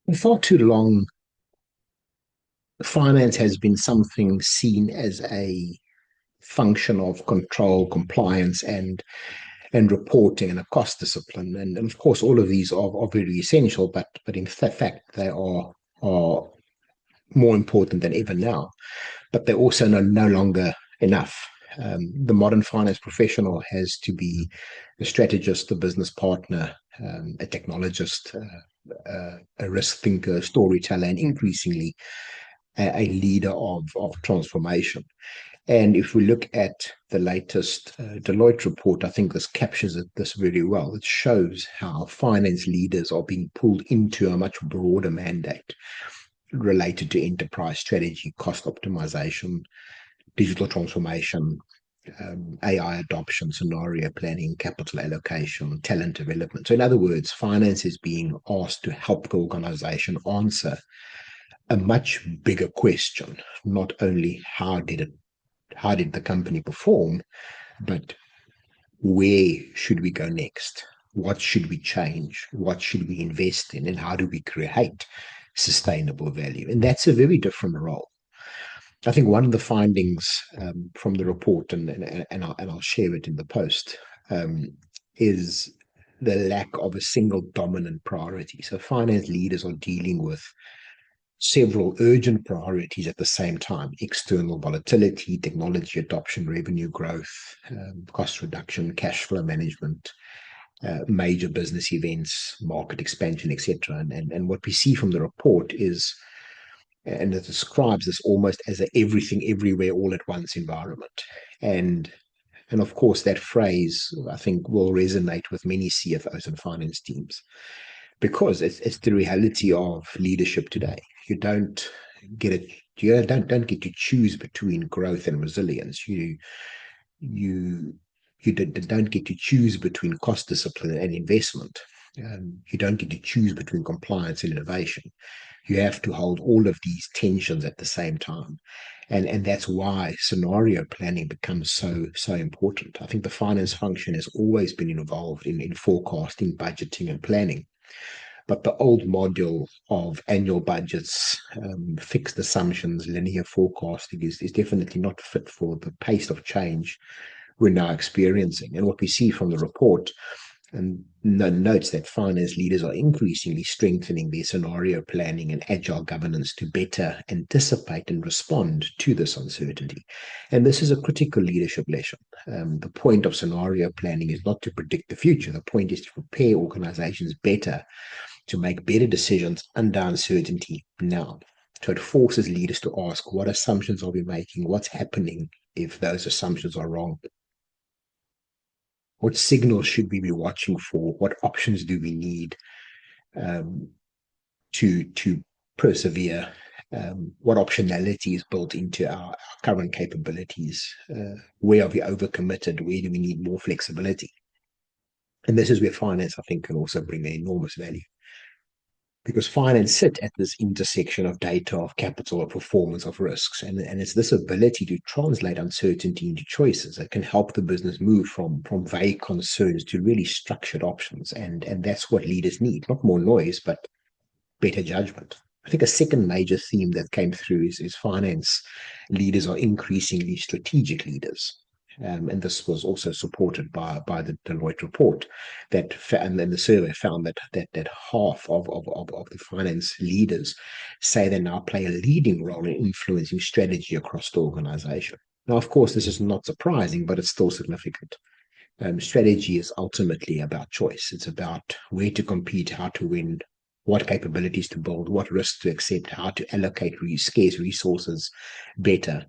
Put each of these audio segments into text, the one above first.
For far too long, finance has been something seen as a function of control, compliance, and reporting and a cost discipline. And of course, all of these are very essential, but in fact, they are more important than ever now. But they're also no longer enough. The modern finance professional has to be a strategist, a business partner, a technologist, a risk thinker, a storyteller, and increasingly a leader of transformation. And if we look at the latest Deloitte report, I think this captures this very well. It shows how finance leaders are being pulled into a much broader mandate related to enterprise strategy, cost optimization, digital transformation, AI adoption, scenario planning, capital allocation, talent development. So, in other words, finance is being asked to help the organization answer a much bigger question. Not only how did the company perform, but where should we go next? What should we change? What should we invest in? And how do we create sustainable value? And that's a very different role. I think one of the findings from the report, and I'll share it in the post, is the lack of a single dominant priority. So finance leaders are dealing with several urgent priorities at the same time: external volatility, technology adoption, revenue growth, cost reduction, cash flow management, major business events, market expansion, etc. And what we see from the report is, and it describes this almost as a everything everywhere all at once environment. And of course, that phrase, I think, will resonate with many CFOs and finance teams because it's the reality of leadership today. You don't get it. You don't get to choose between growth and resilience. You don't get to choose between cost discipline and investment. You don't get to choose between compliance and innovation. You have to hold all of these tensions at the same time. And that's why scenario planning becomes so important. I think the finance function has always been involved in forecasting, budgeting, and planning. But the old module of annual budgets, fixed assumptions, linear forecasting is definitely not fit for the pace of change we're now experiencing. And what we see from the report and notes that finance leaders are increasingly strengthening their scenario planning and agile governance to better anticipate and respond to this uncertainty. And this is a critical leadership lesson. The point of scenario planning is not to predict the future. The point is to prepare organizations better to make better decisions under uncertainty now. So it forces leaders to ask, what assumptions are we making? What's happening if those assumptions are wrong? What signals should we be watching for? What options do we need um, to persevere? What optionality is built into our current capabilities? Where are we overcommitted? Where do we need more flexibility? And this is where finance, I think, can also bring enormous value, because finance sit at this intersection of data, of capital, of performance, of risks. And it's this ability to translate uncertainty into choices that can help the business move from vague concerns to really structured options. And that's what leaders need, not more noise, but better judgment. I think a second major theme that came through is finance leaders are increasingly strategic leaders. And this was also supported by the Deloitte report and then the survey found that half of the finance leaders say they now play a leading role in influencing strategy across the organization. Now, of course, this is not surprising, but it's still significant. Strategy is ultimately about choice. It's about where to compete, how to win, what capabilities to build, what risks to accept, how to allocate scarce resources better.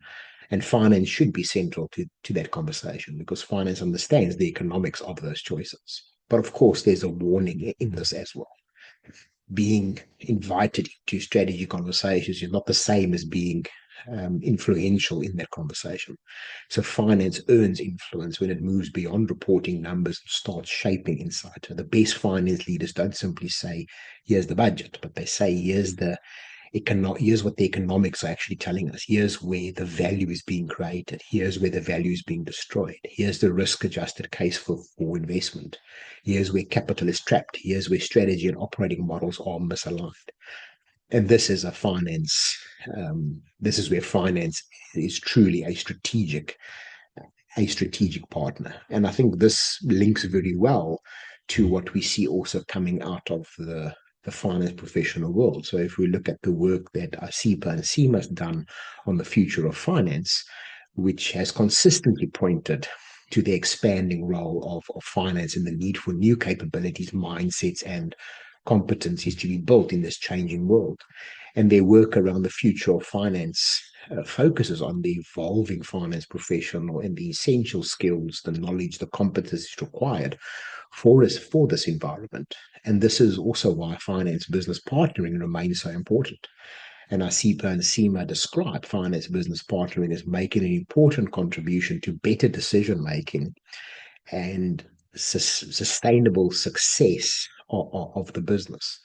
And finance should be central to that conversation because finance understands the economics of those choices. But of course, there's a warning in this as well. Being invited to strategy conversations is not the same as being influential in that conversation. So finance earns influence when it moves beyond reporting numbers and starts shaping insight. So the best finance leaders don't simply say, here's the budget, but they say, here's what the economics are actually telling us. Here's where the value is being created. Here's where the value is being destroyed. Here's the risk-adjusted case for investment. Here's where capital is trapped. Here's where strategy and operating models are misaligned. And this is this is where finance is truly a strategic partner. And I think this links very well to what we see also coming out of the finance professional world. So if we look at the work that ICEPA and CIMA has done on the future of finance, which has consistently pointed to the expanding role of finance and the need for new capabilities, mindsets, and competencies to be built in this changing world. And their work around the future of finance focuses on the evolving finance professional and the essential skills, the knowledge, the competencies required for this environment. And this is also why finance business partnering remains so important. And ICEPA and CIMA describe finance business partnering as making an important contribution to better decision making and sustainable success of the business.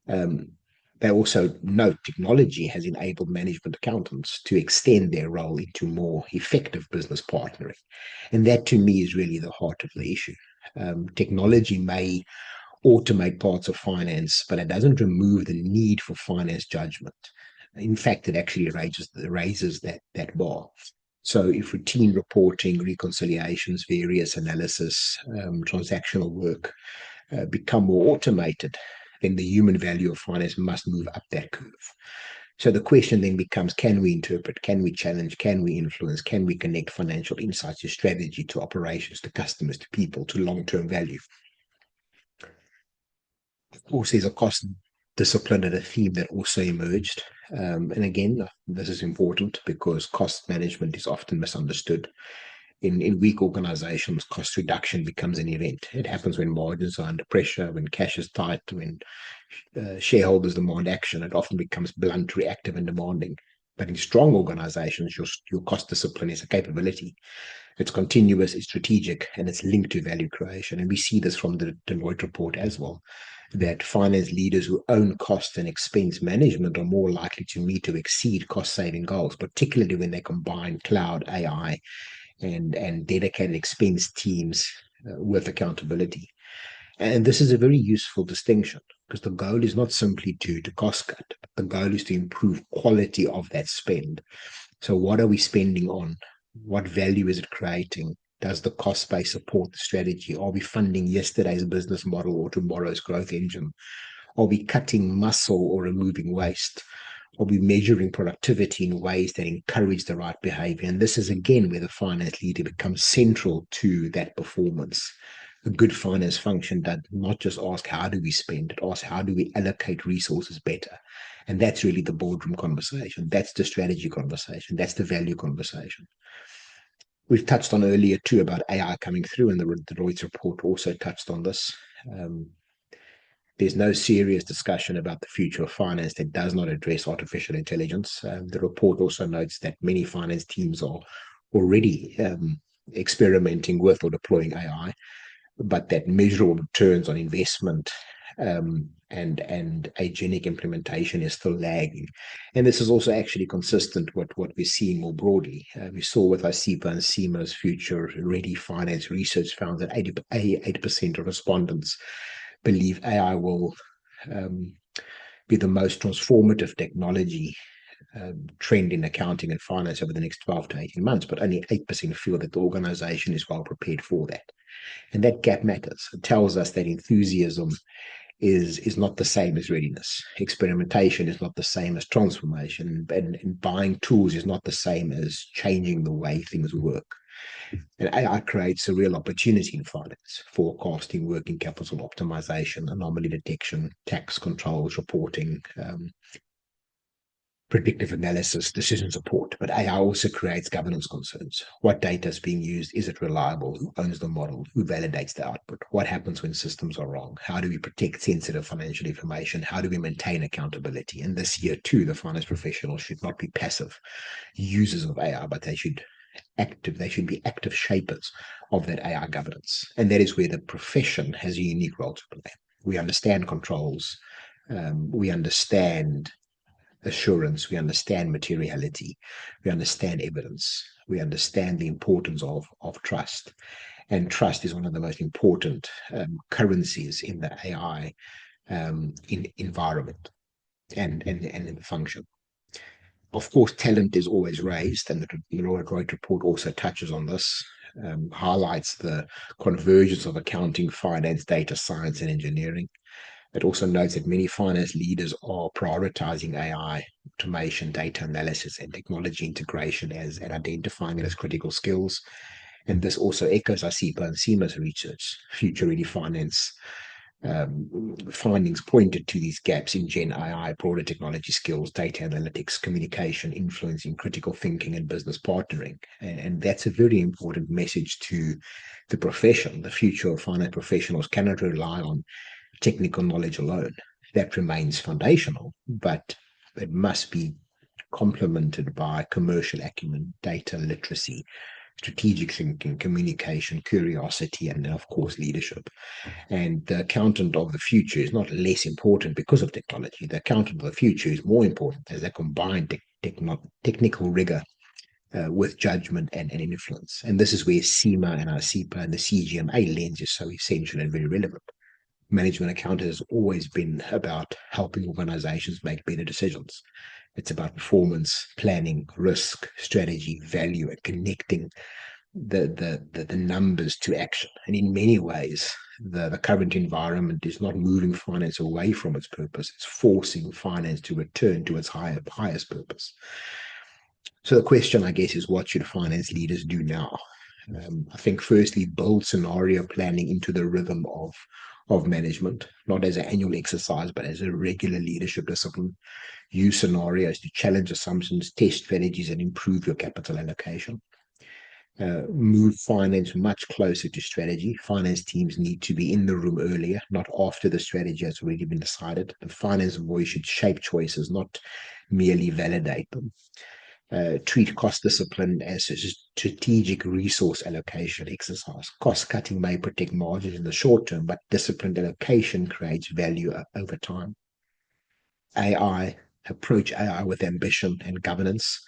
Um, they also note technology has enabled management accountants to extend their role into more effective business partnering. And that to me is really the heart of the issue. Technology may automate parts of finance, but it doesn't remove the need for finance judgment. In fact, it actually raises that bar. So if routine reporting, reconciliations, various analysis, transactional work become more automated, then the human value of finance must move up that curve. So the question then becomes, can we interpret, can we challenge, can we influence, can we connect financial insights to strategy, to operations, to customers, to people, to long-term value? Of course, there's a cost discipline and a theme that also emerged. And again, this is important because cost management is often misunderstood. In weak organizations, cost reduction becomes an event. It happens when margins are under pressure, when cash is tight, when shareholders demand action. It often becomes blunt, reactive, and demanding. But in strong organizations, your cost discipline is a capability. It's continuous, it's strategic, and it's linked to value creation. And we see this from the Deloitte report as well, that finance leaders who own cost and expense management are more likely to meet or exceed cost-saving goals, particularly when they combine cloud, AI, and dedicated expense teams with accountability. And this is a very useful distinction because the goal is not simply to cost cut, but the goal is to improve quality of that spend. So what are we spending on? What value is it creating? Does the cost base support the strategy? Are we funding yesterday's business model or tomorrow's growth engine? Are we cutting muscle or removing waste? Are we measuring productivity in ways that encourage the right behavior? And this is again where the finance leader becomes central to that performance. A good finance function does not just ask how do we spend, it asks how do we allocate resources better. And that's really the boardroom conversation. That's the strategy conversation. That's the value conversation. We've touched on earlier too about AI coming through, and the Deloitte report also touched on this. Um, there's no serious discussion about the future of finance that does not address artificial intelligence. The report also notes that many finance teams are already experimenting with or deploying AI, but that measurable returns on investment and agentic implementation is still lagging. And this is also actually consistent with what we're seeing more broadly. We saw with ICEPA and CIMA's Future Ready Finance research found that 80% of respondents believe AI will be the most transformative technology trend in accounting and finance over the next 12 to 18 months, but only 8% feel that the organization is well prepared for that. And that gap matters. It tells us that enthusiasm is not the same as readiness. Experimentation is not the same as transformation. And buying tools is not the same as changing the way things work. And AI creates a real opportunity in finance, forecasting, working capital optimization, anomaly detection, tax controls, reporting, predictive analysis, decision support. But AI also creates governance concerns. What data is being used? Is it reliable? Who owns the model? Who validates the output? What happens when systems are wrong? How do we protect sensitive financial information? How do we maintain accountability? And this year, too, the finance professionals should not be passive users of AI, but they should be active shapers of that AI governance. And that is where the profession has a unique role to play. We understand controls. We understand assurance, we understand materiality, we understand evidence, we understand the importance of trust. And trust is one of the most important currencies in the AI environment. and in the function. Of course, talent is always raised, and the Deloitte report also touches on this, highlights the convergence of accounting, finance, data science, and engineering. It also notes that many finance leaders are prioritizing AI, automation, data analysis, and technology integration and identifying it as critical skills. And this also echoes ICEPA and CIMA's research. Future Ready Finance findings pointed to these gaps in Gen AI, broader technology skills, data analytics, communication, influencing critical thinking, and business partnering. And that's a very important message to the profession. The future of finance professionals cannot rely on technical knowledge alone. That remains foundational, but it must be complemented by commercial acumen, data literacy, strategic thinking, communication, curiosity, and then, of course, leadership. And the accountant of the future is not less important because of technology. The accountant of the future is more important as they combine technical rigor with judgment and influence. And this is where CIMA and ICEPA and the CGMA lens is so essential and very relevant. Management accounting has always been about helping organizations make better decisions. It's about performance, planning, risk, strategy, value, and connecting the numbers to action. And in many ways, the current environment is not moving finance away from its purpose. It's forcing finance to return to its highest purpose. So the question, I guess, is what should finance leaders do now? I think firstly, build scenario planning into the rhythm of management, not as an annual exercise, but as a regular leadership discipline. Use scenarios to challenge assumptions, test strategies, and improve your capital allocation. Move finance much closer to strategy. Finance teams need to be in the room earlier, not after the strategy has already been decided. The finance voice should shape choices, not merely validate them. Treat cost discipline as a strategic resource allocation exercise. Cost cutting may protect margins in the short term, but disciplined allocation creates value over time. AI, approach AI with ambition and governance.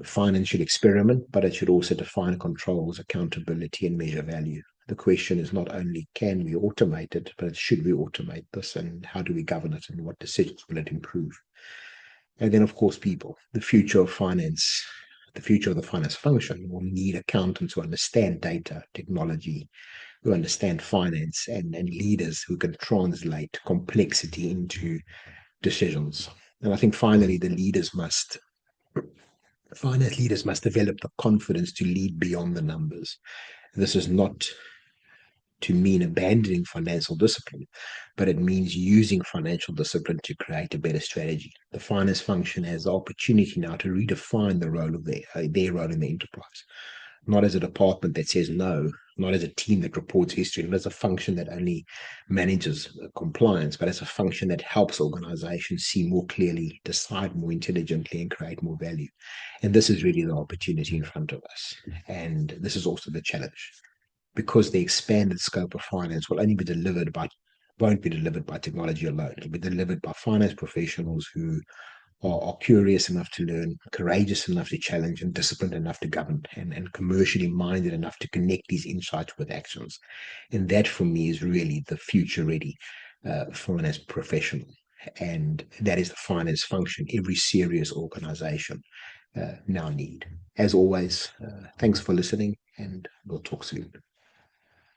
Finance should experiment, but it should also define controls, accountability, and measure value. The question is not only can we automate it, but should we automate this, and how do we govern it, and what decisions will it improve? And then, of course, people. The future of finance, the future of the finance function will need accountants who understand data, technology, who understand finance, and leaders who can translate complexity into decisions. And I think finally, finance leaders must develop the confidence to lead beyond the numbers. This is not to mean abandoning financial discipline, but it means using financial discipline to create a better strategy. The finance function has the opportunity now to redefine the role of their role in the enterprise, not as a department that says no, not as a team that reports history, not as a function that only manages compliance, but as a function that helps organizations see more clearly, decide more intelligently, and create more value. And this is really the opportunity in front of us. And this is also the challenge, because the expanded scope of finance will only be delivered by won't be delivered by technology alone. It'll be delivered by finance professionals who are curious enough to learn, courageous enough to challenge, and disciplined enough to govern, and commercially minded enough to connect these insights with actions. And that, for me, is really the future ready finance professional. And that is the finance function every serious organization now need. As always, thanks for listening, and we'll talk soon.